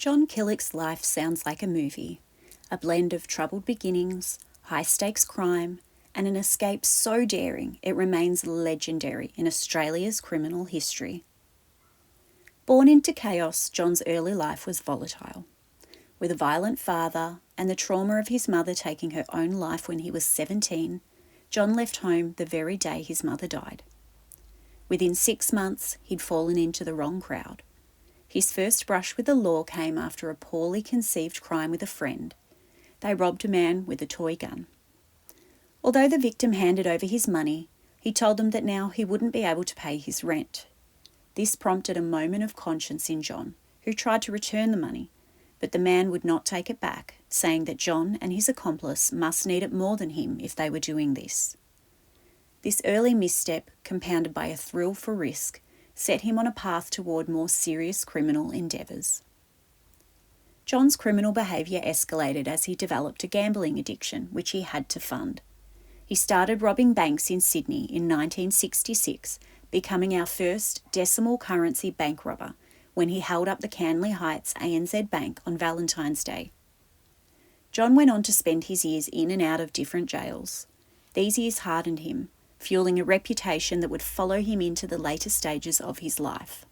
John Killick's life sounds like a movie, a blend of troubled beginnings, high-stakes crime, and an escape so daring it remains legendary in Australia's criminal history. Born into chaos, John's early life was volatile. With a violent father and the trauma of his mother taking her own life when he was 17, John left home the very day his mother died. Within 6 months, he'd fallen into the wrong crowd. His first brush with the law came after a poorly conceived crime with a friend. They robbed a man with a toy gun. Although the victim handed over his money, he told them that now he wouldn't be able to pay his rent. This prompted a moment of conscience in John, who tried to return the money, but the man would not take it back, saying that John and his accomplice must need it more than him if they were doing this. This early misstep, compounded by a thrill for risk, set him on a path toward more serious criminal endeavours. John's criminal behaviour escalated as he developed a gambling addiction, which he had to fund. He started robbing banks in Sydney in 1966, becoming our first decimal currency bank robber when he held up the Canley Heights ANZ Bank on Valentine's Day. John went on to spend his years in and out of different jails. These years hardened him, fueling a reputation that would follow him into the later stages of his life.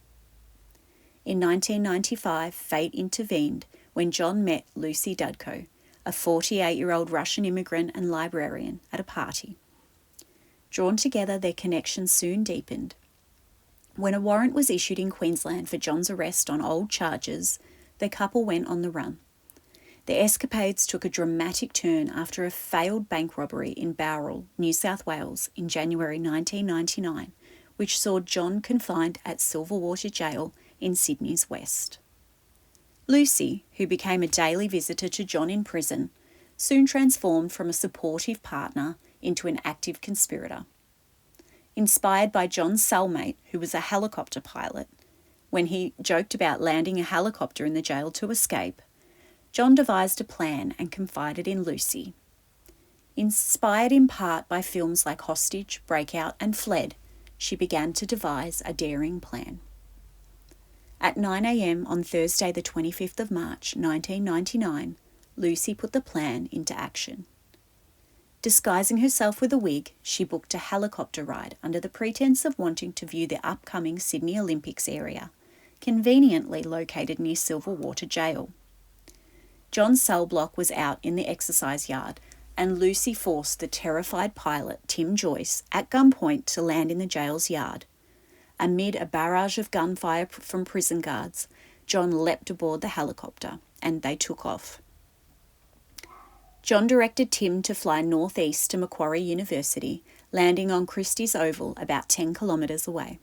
In 1995, fate intervened when John met Lucy Dudko, a 48-year-old Russian immigrant and librarian, at a party. Drawn together, their connection soon deepened. When a warrant was issued in Queensland for John's arrest on old charges, the couple went on the run. Their escapades took a dramatic turn after a failed bank robbery in Bowral, New South Wales, in January 1999, which saw John confined at Silverwater Jail in Sydney's west. Lucy, who became a daily visitor to John in prison, soon transformed from a supportive partner into an active conspirator. Inspired by John's cellmate, who was a helicopter pilot, when he joked about landing a helicopter in the jail to escape, John devised a plan and confided in Lucy. Inspired in part by films like Hostage, Breakout and Fled, she began to devise a daring plan. At 9 a.m. on Thursday the 25th of March 1999, Lucy put the plan into action. Disguising herself with a wig, she booked a helicopter ride under the pretense of wanting to view the upcoming Sydney Olympics area, conveniently located near Silverwater Jail. John's cell block was out in the exercise yard, and Lucy forced the terrified pilot, Tim Joyce, at gunpoint to land in the jail's yard. Amid a barrage of gunfire from prison guards, John leapt aboard the helicopter, and they took off. John directed Tim to fly northeast to Macquarie University, landing on Christie's Oval about 10 kilometres away.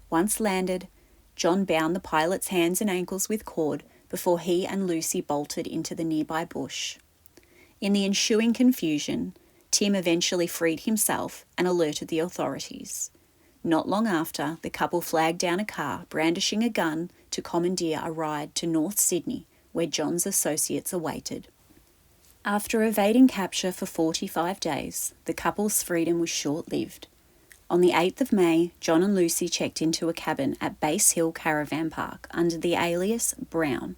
Once landed, John bound the pilot's hands and ankles with cord before he and Lucy bolted into the nearby bush. In the ensuing confusion, Tim eventually freed himself and alerted the authorities. Not long after, the couple flagged down a car, brandishing a gun to commandeer a ride to North Sydney, where John's associates awaited. After evading capture for 45 days, the couple's freedom was short-lived. On the 8th of May, John and Lucy checked into a cabin at Base Hill Caravan Park under the alias Brown.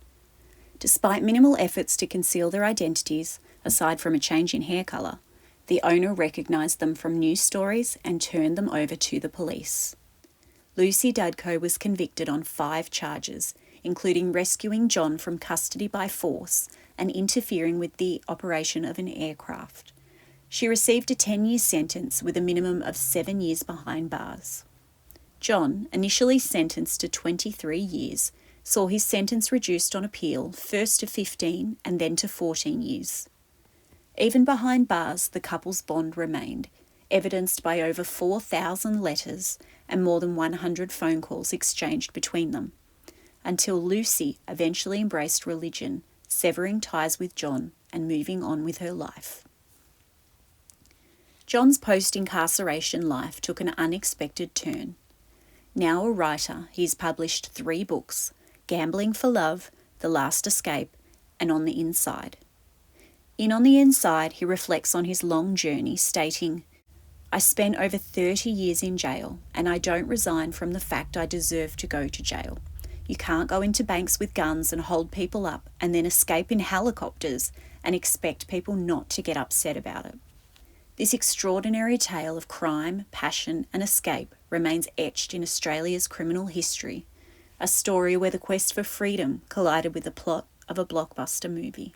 Despite minimal efforts to conceal their identities, aside from a change in hair colour, the owner recognised them from news stories and turned them over to the police. Lucy Dudko was convicted on 5 charges, including rescuing John from custody by force and interfering with the operation of an aircraft. She received a 10-year sentence with a minimum of 7 years behind bars. John, initially sentenced to 23 years, saw his sentence reduced on appeal, first to 15 and then to 14 years. Even behind bars, the couple's bond remained, evidenced by over 4,000 letters and more than 100 phone calls exchanged between them, until Lucy eventually embraced religion, severing ties with John and moving on with her life. John's post-incarceration life took an unexpected turn. Now a writer, he has published 3 books, Gambling for Love, The Last Escape, and On the Inside. In On the Inside, he reflects on his long journey, stating, "I spent over 30 years in jail, and I don't resign from the fact I deserve to go to jail. You can't go into banks with guns and hold people up and then escape in helicopters and expect people not to get upset about it. This extraordinary tale of crime, passion and escape remains etched in Australia's criminal history, a story where the quest for freedom collided with the plot of a blockbuster movie.